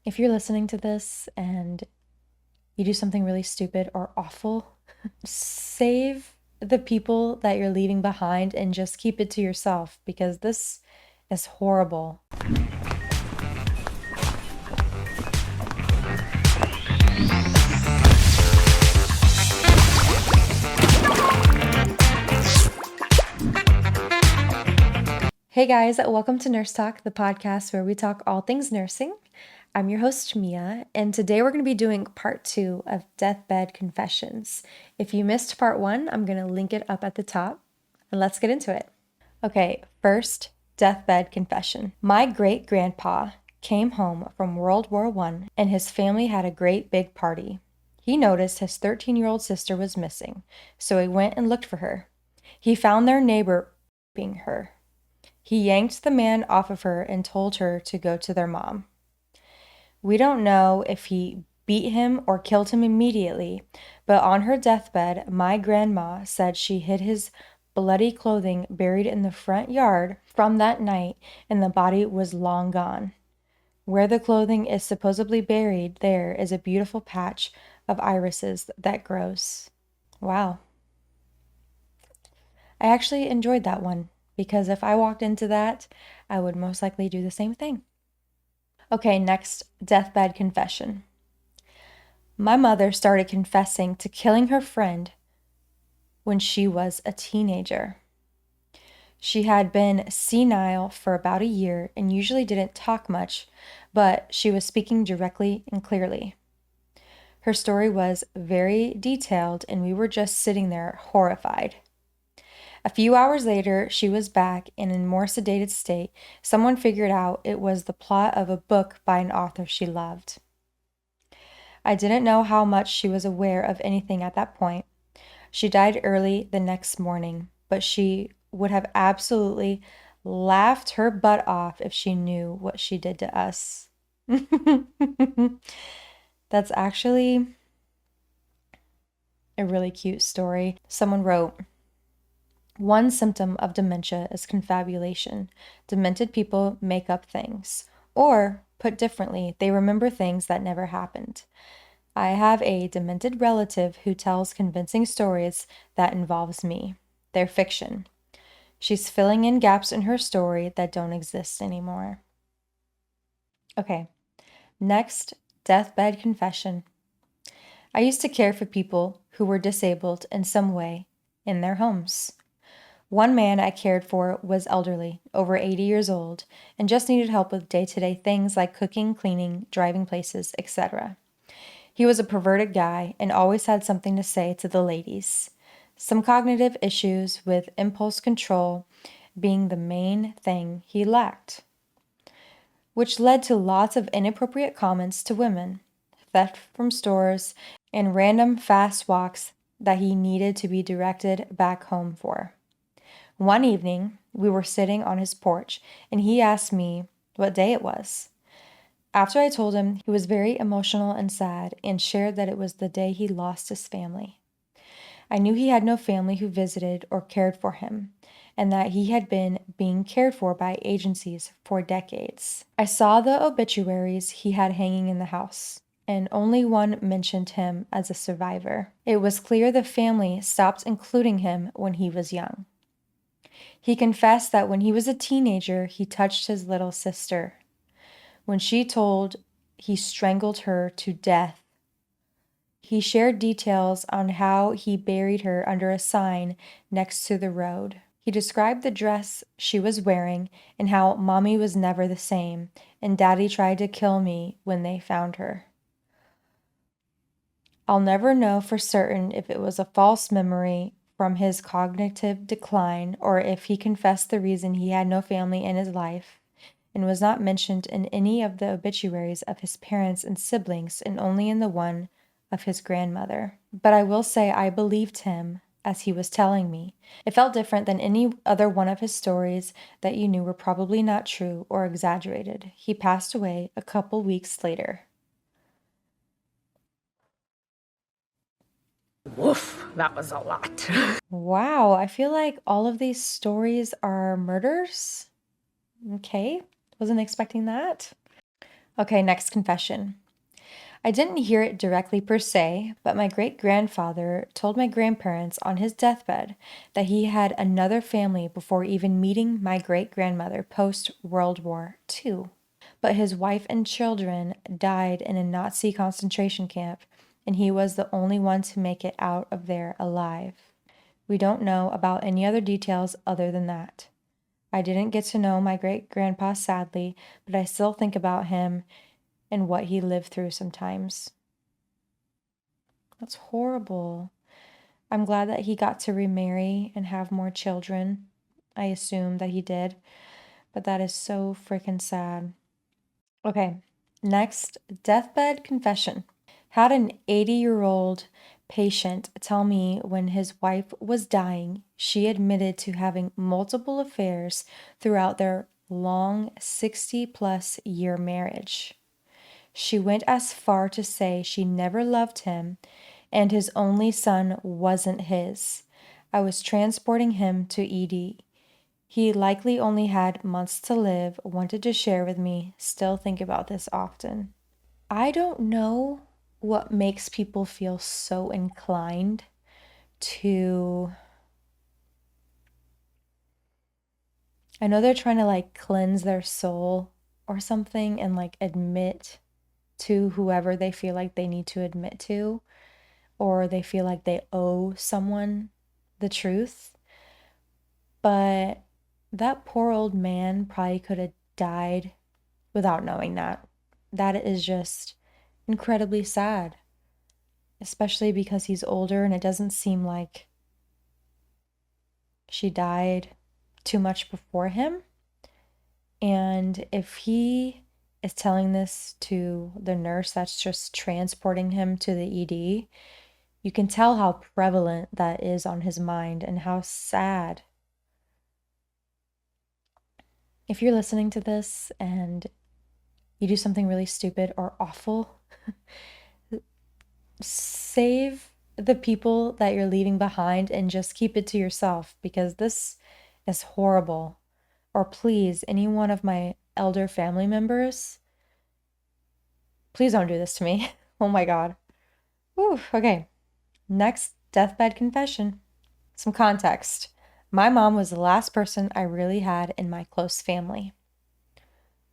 If you're listening to this and you do something really stupid or awful, save the people that you're leaving behind and just keep it to yourself because this is horrible. Hey guys, welcome to Nurse Talk, the podcast where we talk all things nursing. I'm your host, Mia, and today we're going to be doing part 2 of Deathbed Confessions. If you missed part 1, I'm going to link it up at the top, and let's get into it. Okay, first, deathbed confession. My great-grandpa came home from World War I, and his family had a great big party. He noticed his 13-year-old sister was missing, so he went and looked for her. He found their neighbor raping her. He yanked the man off of her and told her to go to their mom. We don't know if he beat him or killed him immediately, but on her deathbed, my grandma said she hid his bloody clothing buried in the front yard from that night, and the body was long gone. Where the clothing is supposedly buried, there is a beautiful patch of irises that grows. Wow. I actually enjoyed that one because if I walked into that, I would most likely do the same thing. Okay, next, deathbed confession. My mother started confessing to killing her friend when she was a teenager. She had been senile for about a year and usually didn't talk much, but she was speaking directly and clearly. Her story was very detailed, and we were just sitting there horrified. A few hours later, she was back and in more sedated state. Someone figured out it was the plot of a book by an author she loved. I didn't know how much she was aware of anything at that point. She died early the next morning, but she would have absolutely laughed her butt off if she knew what she did to us. That's actually a really cute story. Someone wrote, one symptom of dementia is confabulation. Demented people make up things. Or, put differently, they remember things that never happened. I have a demented relative who tells convincing stories that involves me. They're fiction. She's filling in gaps in her story that don't exist anymore. Okay, next, deathbed confession. I used to care for people who were disabled in some way in their homes. One man I cared for was elderly, over 80 years old, and just needed help with day-to-day things like cooking, cleaning, driving places, etc. He was a perverted guy and always had something to say to the ladies. Some cognitive issues with impulse control being the main thing he lacked, which led to lots of inappropriate comments to women, theft from stores, and random fast walks that he needed to be directed back home for. One evening, we were sitting on his porch, and he asked me what day it was. After I told him, he was very emotional and sad and shared that it was the day he lost his family. I knew he had no family who visited or cared for him, and that he had been being cared for by agencies for decades. I saw the obituaries he had hanging in the house, and only one mentioned him as a survivor. It was clear the family stopped including him when he was young. He confessed that when he was a teenager, he touched his little sister. When she told, he strangled her to death. He shared details on how he buried her under a sign next to the road. He described the dress she was wearing and how Mommy was never the same, and Daddy tried to kill me when they found her. I'll never know for certain if it was a false memory from his cognitive decline or if he confessed the reason he had no family in his life and was not mentioned in any of the obituaries of his parents and siblings and only in the one of his grandmother. But I will say I believed him as he was telling me. It felt different than any other one of his stories that you knew were probably not true or exaggerated. He passed away a couple weeks later. Woof, that was a lot. Wow, I feel like all of these stories are murders. Okay, wasn't expecting that. Okay, next confession. I didn't hear it directly per se, but my great grandfather told my grandparents on his deathbed that he had another family before even meeting my great grandmother post World War II. But his wife and children died in a Nazi concentration camp, and he was the only one to make it out of there alive. We don't know about any other details other than that. I didn't get to know my great grandpa, sadly, but I still think about him and what he lived through sometimes. That's horrible. I'm glad that he got to remarry and have more children. I assume that he did, but that is so freaking sad. Okay, next, deathbed confession. Had an 80-year-old patient tell me when his wife was dying, she admitted to having multiple affairs throughout their long 60-plus year marriage. She went as far to say she never loved him and his only son wasn't his. I was transporting him to ED. He likely only had months to live, wanted to share with me, still think about this often. I don't know what makes people feel so inclined to. I know they're trying to like cleanse their soul or something and like admit to whoever they feel like they need to admit to, or they feel like they owe someone the truth. But that poor old man probably could have died without knowing that. That is just incredibly sad, especially because he's older and it doesn't seem like she died too much before him. And if he is telling this to the nurse that's just transporting him to the ED, you can tell how prevalent that is on his mind and how sad. If you're listening to this and you do something really stupid or awful, save the people that you're leaving behind and just keep it to yourself because this is horrible. Or please, any one of my elder family members, please don't do this to me. Oh my God. Whew, okay. Next, deathbed confession. Some context. My mom was the last person I really had in my close family.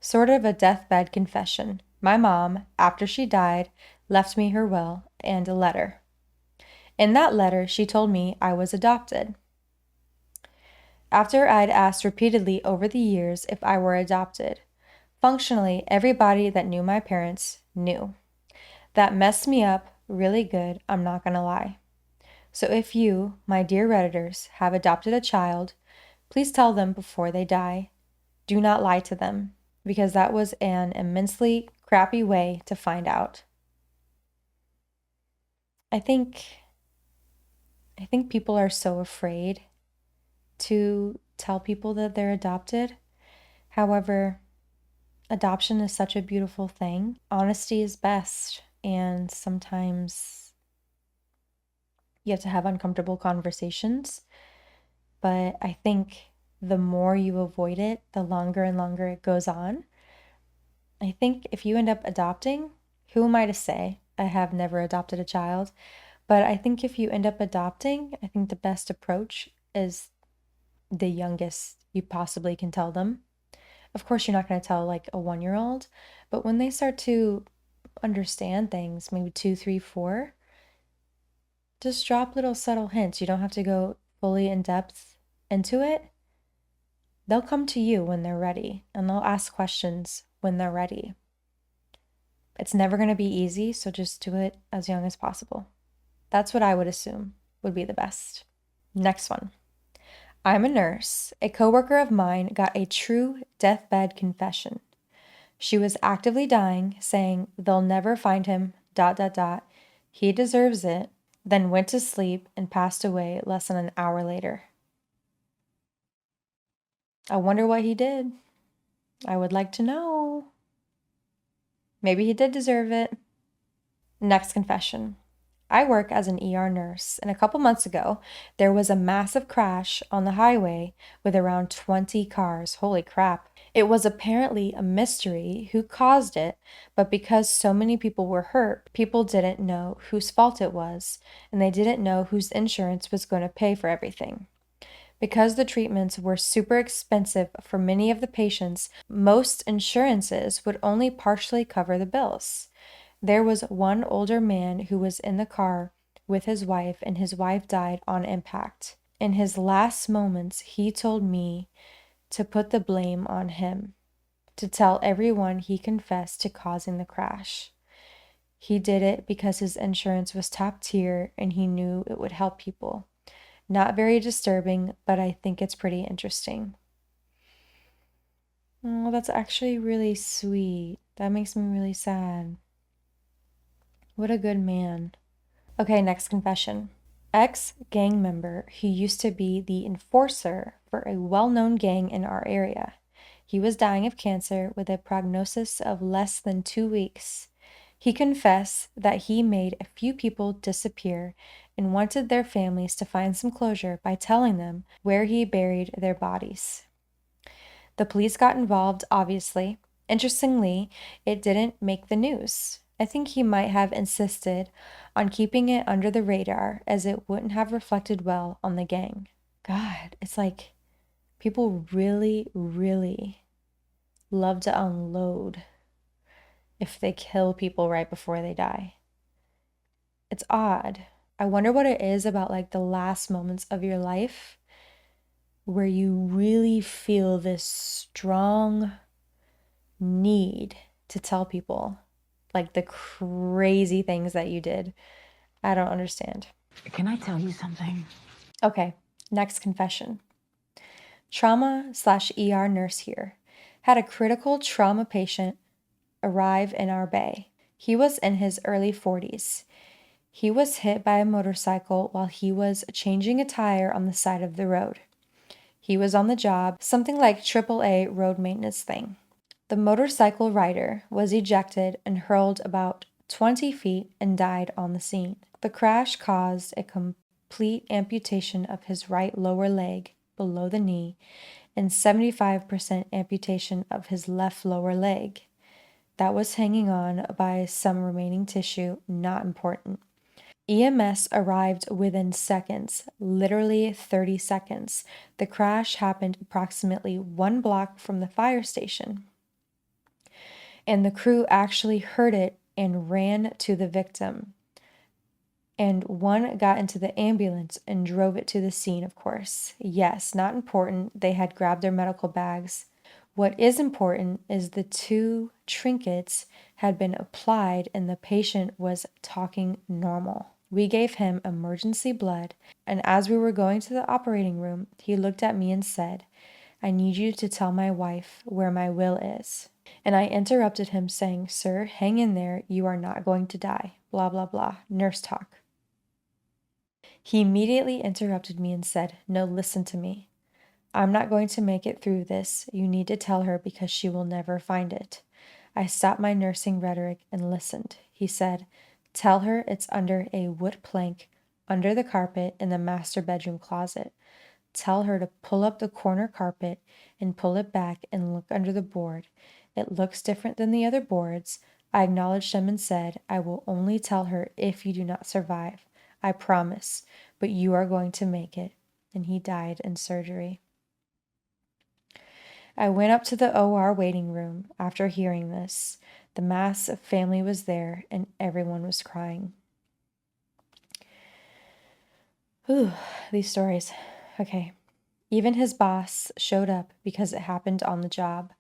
Sort of a deathbed confession. My mom, after she died, left me her will and a letter. In that letter, she told me I was adopted. After I'd asked repeatedly over the years if I were adopted, functionally everybody that knew my parents knew. That messed me up really good, I'm not gonna lie. So if you, my dear Redditors, have adopted a child, please tell them before they die. Do not lie to them, because that was an immensely crappy way to find out. I think I think people are so afraid to tell people that they're adopted. However, adoption is such a beautiful thing. Honesty is best, and sometimes you have to have uncomfortable conversations. But I think the more you avoid it, the longer and longer it goes on. I think if you end up adopting, who am I to say? I have never adopted a child, but I think if you end up adopting, I think the best approach is the youngest you possibly can tell them. Of course, you're not going to tell like a 1 year old, but when they start to understand things, maybe two, three, four, just drop little subtle hints. You don't have to go fully in depth into it. They'll come to you when they're ready and they'll ask questions when they're ready. It's never going to be easy, so just do it as young as possible. That's what I would assume would be the best. Next one. I'm a nurse. A coworker of mine got a true deathbed confession. She was actively dying, saying they'll never find him, ... He deserves it, then went to sleep and passed away less than an hour later. I wonder what he did. I would like to know. Maybe he did deserve it. Next confession. I work as an ER nurse, and a couple months ago, there was a massive crash on the highway with around 20 cars. Holy crap. It was apparently a mystery who caused it, but because so many people were hurt, people didn't know whose fault it was, and they didn't know whose insurance was going to pay for everything. Because the treatments were super expensive for many of the patients, most insurances would only partially cover the bills. There was one older man who was in the car with his wife, and his wife died on impact. In his last moments, he told me to put the blame on him, to tell everyone he confessed to causing the crash. He did it because his insurance was top tier and he knew it would help people. Not very disturbing, but I think it's pretty interesting. Oh, that's actually really sweet. That makes me really sad. What a good man. Okay, next confession. Ex gang member who used to be the enforcer for a well known gang in our area. He was dying of cancer with a prognosis of less than 2 weeks. He confessed that he made a few people disappear and wanted their families to find some closure by telling them where he buried their bodies. The police got involved, obviously. Interestingly, it didn't make the news. I think he might have insisted on keeping it under the radar as it wouldn't have reflected well on the gang. God, it's like people really, really love to unload if they kill people right before they die. It's odd. I wonder what it is about like the last moments of your life where you really feel this strong need to tell people like the crazy things that you did. I don't understand. Can I tell you something? Okay, next confession. Trauma/ER nurse here had a critical trauma patient arrive in our bay. He was in his early 40s. He was hit by a motorcycle while he was changing a tire on the side of the road. He was on the job, something like AAA road maintenance thing. The motorcycle rider was ejected and hurled about 20 feet and died on the scene. The crash caused a complete amputation of his right lower leg below the knee and 75% amputation of his left lower leg. That was hanging on by some remaining tissue, not important. EMS arrived within seconds, literally 30 seconds. The crash happened approximately 1 block from the fire station, and the crew actually heard it and ran to the victim. And one got into the ambulance and drove it to the scene, of course. Yes, not important. They had grabbed their medical bags. What is important is the 2 trinkets had been applied and the patient was talking normal. We gave him emergency blood, and as we were going to the operating room, he looked at me and said, "I need you to tell my wife where my will is." And I interrupted him, saying, "Sir, hang in there. You are not going to die." Blah, blah, blah. Nurse talk. He immediately interrupted me and said, "No, listen to me. I'm not going to make it through this. You need to tell her because she will never find it." I stopped my nursing rhetoric and listened. He said, "Tell her it's under a wood plank under the carpet in the master bedroom closet. Tell her to pull up the corner carpet and pull it back and look under the board. It looks different than the other boards." I acknowledged him and said, "I will only tell her if you do not survive. I promise, but you are going to make it." And he died in surgery. I went up to the OR waiting room after hearing this. The mass of family was there and everyone was crying. Whew, these stories. Okay. Even his boss showed up because it happened on the job.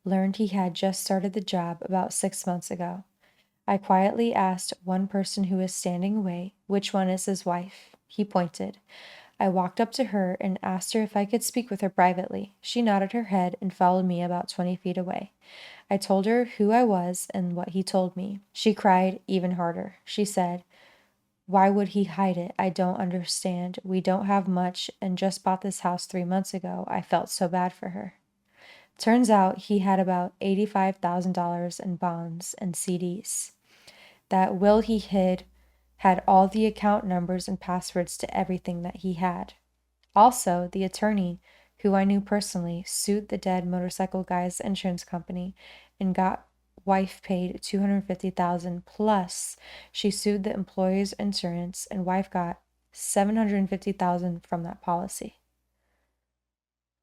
Learned he had just started the job about 6 months ago. I quietly asked one person who was standing away, "Which one is his wife?" He pointed. I walked up to her and asked her if I could speak with her privately. She nodded her head and followed me about 20 feet away. I told her who I was and what he told me. She cried even harder. She said, "Why would he hide it? I don't understand. We don't have much and just bought this house 3 months ago." I felt so bad for her. Turns out he had about $85,000 in bonds and CDs. That will he hid had all the account numbers and passwords to everything that he had. Also, the attorney who I knew personally, sued the dead motorcycle guy's insurance company and got wife paid 250,000 plus she sued the employer's insurance and wife got 750,000 from that policy.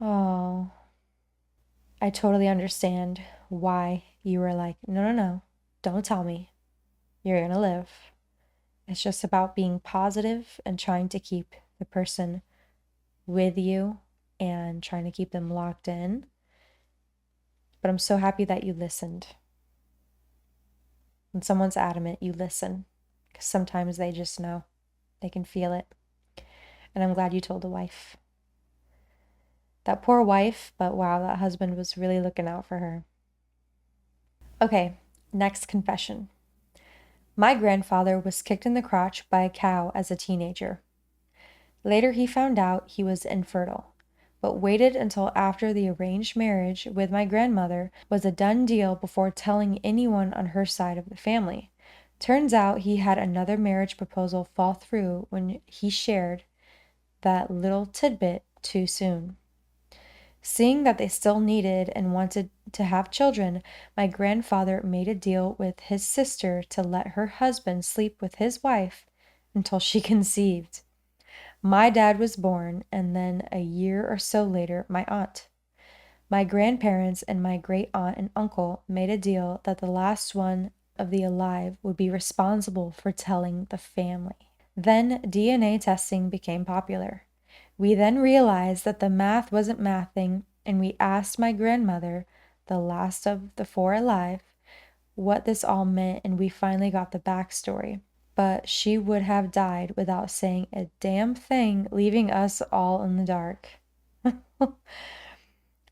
Oh, I totally understand why you were like, no, no, no, don't tell me. You're gonna live. It's just about being positive and trying to keep the person with you and trying to keep them locked in. But I'm so happy that you listened. When someone's adamant, you listen. Because sometimes they just know. They can feel it. And I'm glad you told the wife. That poor wife, but wow, that husband was really looking out for her. Okay, next confession. My grandfather was kicked in the crotch by a cow as a teenager. Later, he found out he was infertile, but waited until after the arranged marriage with my grandmother was a done deal before telling anyone on her side of the family. Turns out he had another marriage proposal fall through when he shared that little tidbit too soon. Seeing that they still needed and wanted to have children, my grandfather made a deal with his sister to let her husband sleep with his wife until she conceived. My dad was born, and then a year or so later, my aunt. My grandparents and my great aunt and uncle made a deal that the last one of the alive would be responsible for telling the family. Then DNA testing became popular. We then realized that the math wasn't mathing, and we asked my grandmother, the last of the four alive, what this all meant, and we finally got the backstory. But she would have died without saying a damn thing, leaving us all in the dark.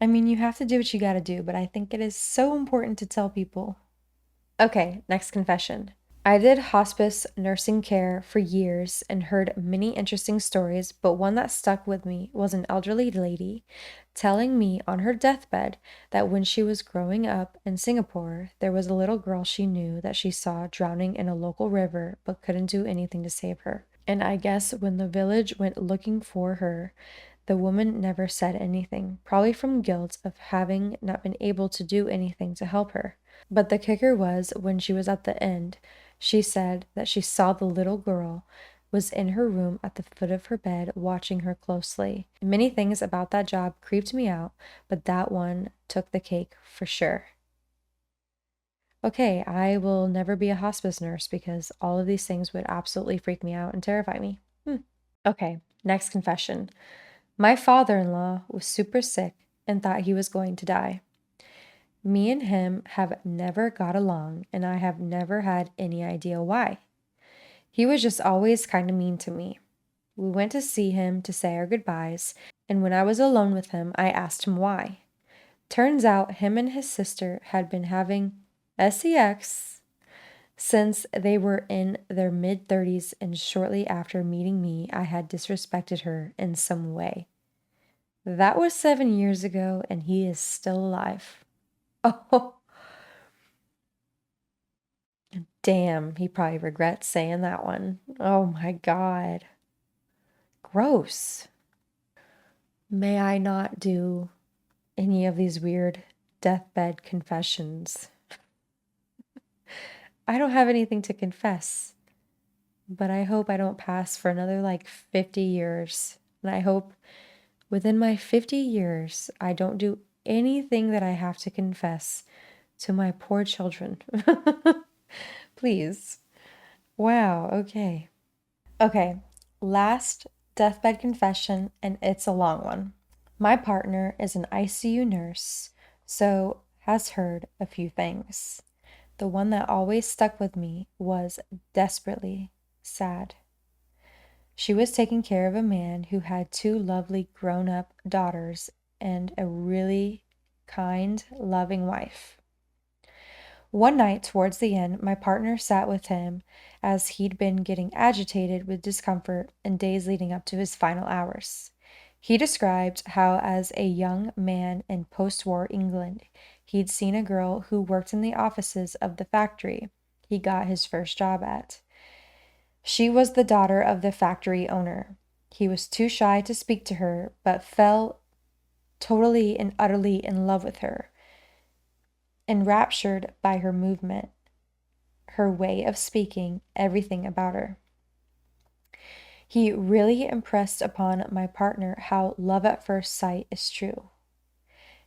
I mean, you have to do what you gotta do, but I think it is so important to tell people. Okay, next confession. I did hospice nursing care for years and heard many interesting stories, but one that stuck with me was an elderly lady telling me on her deathbed that when she was growing up in Singapore, there was a little girl she knew that she saw drowning in a local river but couldn't do anything to save her. And I guess when the village went looking for her, the woman never said anything, probably from guilt of having not been able to do anything to help her. But the kicker was when she was at the end, she said that she saw the little girl was in her room at the foot of her bed watching her closely. Many things about that job creeped me out, but that one took the cake for sure. Okay, I will never be a hospice nurse because all of these things would absolutely freak me out and terrify me. Okay, next confession. My father-in-law was super sick and thought he was going to die. Me and him have never got along, and I have never had any idea why. He was just always kind of mean to me. We went to see him to say our goodbyes, and when I was alone with him, I asked him why. Turns out him and his sister had been having sex since they were in their mid 30s, and shortly after meeting me, I had disrespected her in some way. That was 7 years ago, and he is still alive. Oh, damn, he probably regrets saying that one. Oh my God. Gross. May I not do any of these weird deathbed confessions. I don't have anything to confess, but I hope I don't pass for another like 50 years. And I hope within my 50 years, I don't do anything that I have to confess to my poor children. Please. Wow, okay. Okay, last deathbed confession, and it's a long one. My partner is an ICU nurse, so has heard a few things. The one that always stuck with me was desperately sad. She was taking care of a man who had two lovely grown up daughters and a really kind, loving wife. One night towards the end, my partner sat with him as he'd been getting agitated with discomfort in days leading up to his final hours. He described how, as a young man in post war England, he'd seen a girl who worked in the offices of the factory he got his first job at. She was the daughter of the factory owner. He was too shy to speak to her, but fell totally and utterly in love with her, enraptured by her movement, her way of speaking, everything about her. He really impressed upon my partner how love at first sight is true,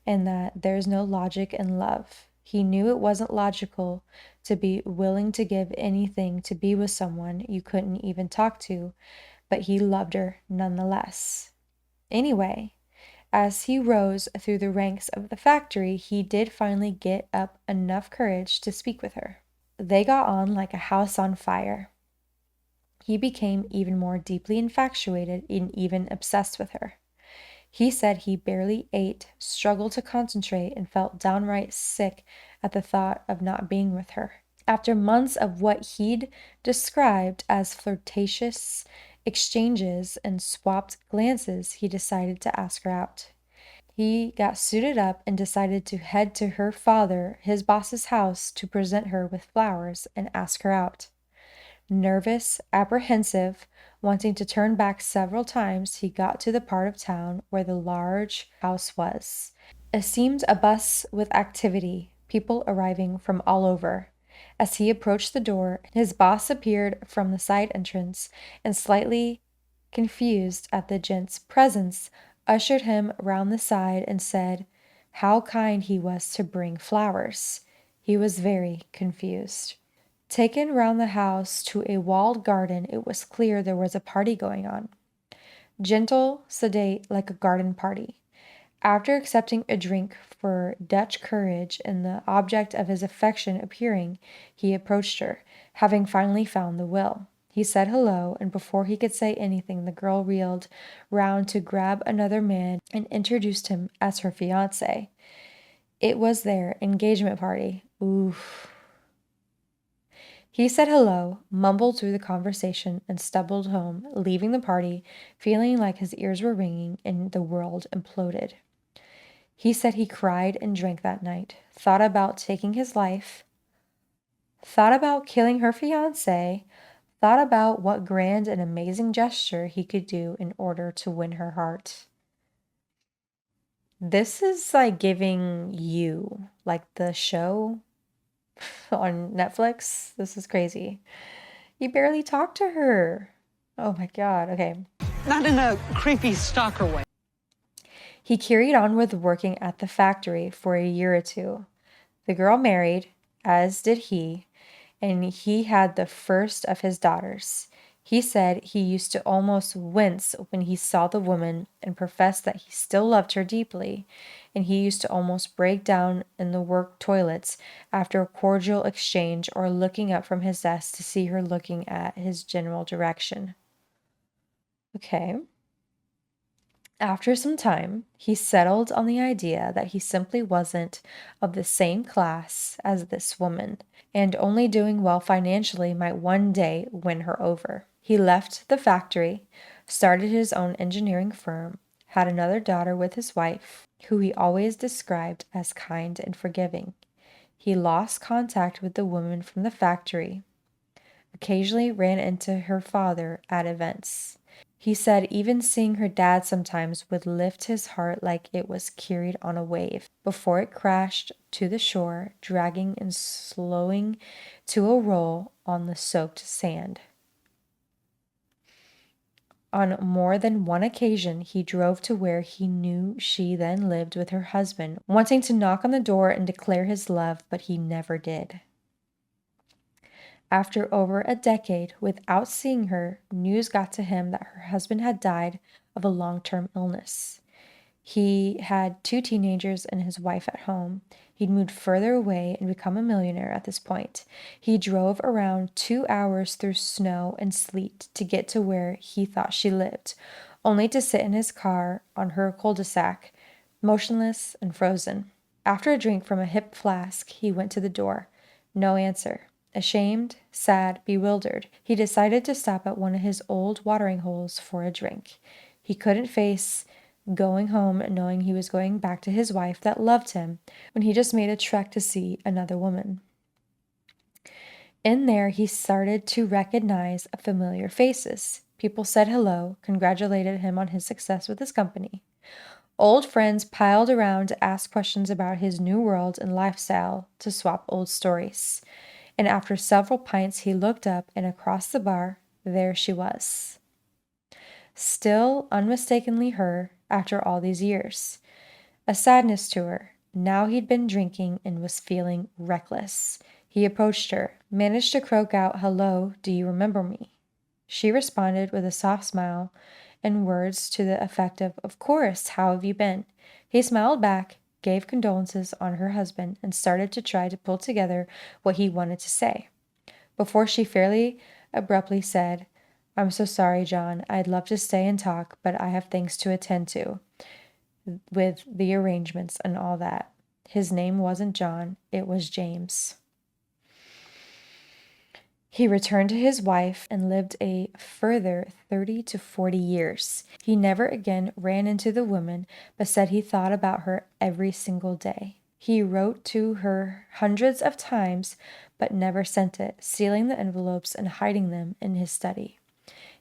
and that there's no logic in love. He knew it wasn't logical to be willing to give anything to be with someone you couldn't even talk to, but he loved her nonetheless. Anyway, as he rose through the ranks of the factory, he did finally get up enough courage to speak with her. They got on like a house on fire. He became even more deeply infatuated and even obsessed with her. He said he barely ate, struggled to concentrate, and felt downright sick at the thought of not being with her. After months of what he'd described as flirtatious exchanges and swapped glances, he decided to ask her out. He got suited up and decided to head to her father, his boss's house, to present her with flowers and ask her out. Nervous, apprehensive, wanting to turn back several times, he got to the part of town where the large house was. It seemed a buzz with activity, people arriving from all over. As he approached the door, his boss appeared from the side entrance and, slightly confused at the gent's presence, ushered him round the side and said how kind he was to bring flowers. He was very confused. Taken round the house to a walled garden, it was clear there was a party going on. Gentle, sedate, like a garden party. After accepting a drink for Dutch courage and the object of his affection appearing, he approached her, having finally found the will. He said hello, and before he could say anything, the girl reeled round to grab another man and introduced him as her fiance. It was their engagement party. Oof. He said hello, mumbled through the conversation, and stumbled home, leaving the party, feeling like his ears were ringing and the world imploded. He said he cried and drank that night, thought about taking his life, thought about killing her fiance, thought about what grand and amazing gesture he could do in order to win her heart. This is like giving you, like the show on Netflix. This is crazy. He barely talked to her. Oh my God. Okay. Not in a creepy stalker way. He carried on with working at the factory for a year or two. The girl married, as did he, and he had the first of his daughters. He said he used to almost wince when he saw the woman and professed that he still loved her deeply, and he used to almost break down in the work toilets after a cordial exchange or looking up from his desk to see her looking at his general direction. Okay. After some time, he settled on the idea that he simply wasn't of the same class as this woman, and only doing well financially might one day win her over. He left the factory, started his own engineering firm, had another daughter with his wife, who he always described as kind and forgiving. He lost contact with the woman from the factory, occasionally ran into her father at events. He said even seeing her dad sometimes would lift his heart like it was carried on a wave before it crashed to the shore, dragging and slowing to a roll on the soaked sand. On more than one occasion, he drove to where he knew she then lived with her husband, wanting to knock on the door and declare his love, but he never did. After over a decade without seeing her, news got to him that her husband had died of a long-term illness. He had two teenagers and his wife at home. He'd moved further away and become a millionaire at this point. He drove around 2 hours through snow and sleet to get to where he thought she lived, only to sit in his car on her cul-de-sac, motionless and frozen. After a drink from a hip flask, he went to the door. No answer. Ashamed, sad, bewildered, he decided to stop at one of his old watering holes for a drink. He couldn't face going home knowing he was going back to his wife that loved him when he just made a trek to see another woman. In there, he started to recognize familiar faces. People said hello, congratulated him on his success with his company. Old friends piled around to ask questions about his new world and lifestyle, to swap old stories. And after several pints, he looked up, and across the bar, there she was. Still unmistakably her after all these years. A sadness to her. Now he'd been drinking and was feeling reckless. He approached her, managed to croak out, "Hello, do you remember me?" She responded with a soft smile and words to the effect of course, how have you been?" He smiled back, gave condolences on her husband, and started to try to pull together what he wanted to say. Before she fairly abruptly said, "I'm so sorry, John. I'd love to stay and talk, but I have things to attend to with the arrangements and all that." His name wasn't John, it was James. He returned to his wife and lived a further 30 to 40 years. He never again ran into the woman, but said he thought about her every single day. He wrote to her hundreds of times, but never sent it, sealing the envelopes and hiding them in his study.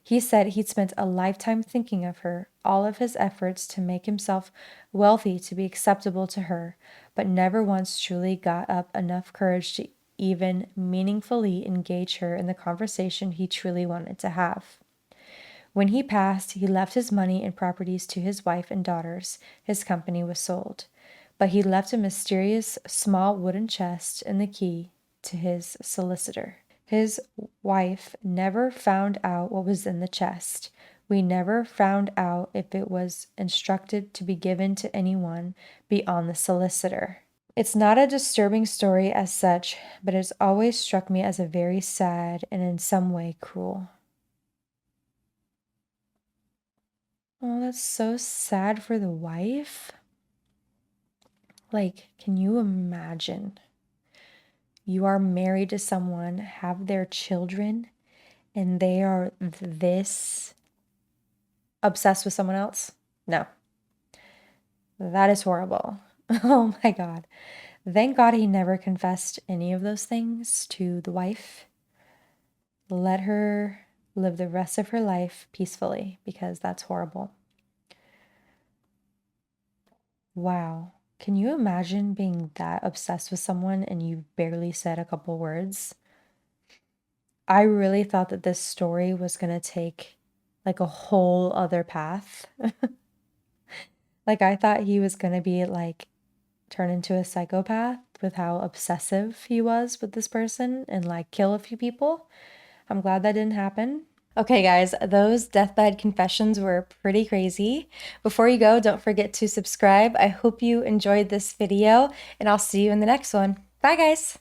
He said he'd spent a lifetime thinking of her, all of his efforts to make himself wealthy to be acceptable to her, but never once truly got up enough courage to even meaningfully engage her in the conversation he truly wanted to have. When he passed, he left his money and properties to his wife and daughters. His company was sold. But he left a mysterious small wooden chest and the key to his solicitor. His wife never found out what was in the chest. We never found out if it was instructed to be given to anyone beyond the solicitor. It's not a disturbing story as such, but it's always struck me as a very sad and in some way cruel. Oh, that's so sad for the wife. Like, can you imagine? You are married to someone, have their children, and they are this obsessed with someone else? No, that is horrible. Oh my God. Thank God he never confessed any of those things to the wife. Let her live the rest of her life peacefully, because that's horrible. Wow. Can you imagine being that obsessed with someone and you barely said a couple words? I really thought that this story was going to take like a whole other path. Like, I thought he was going to be like turn into a psychopath with how obsessive he was with this person and like kill a few people. I'm glad that didn't happen. Okay, guys, those deathbed confessions were pretty crazy. Before you go, don't forget to subscribe. I hope you enjoyed this video, and I'll see you in the next one. Bye, guys.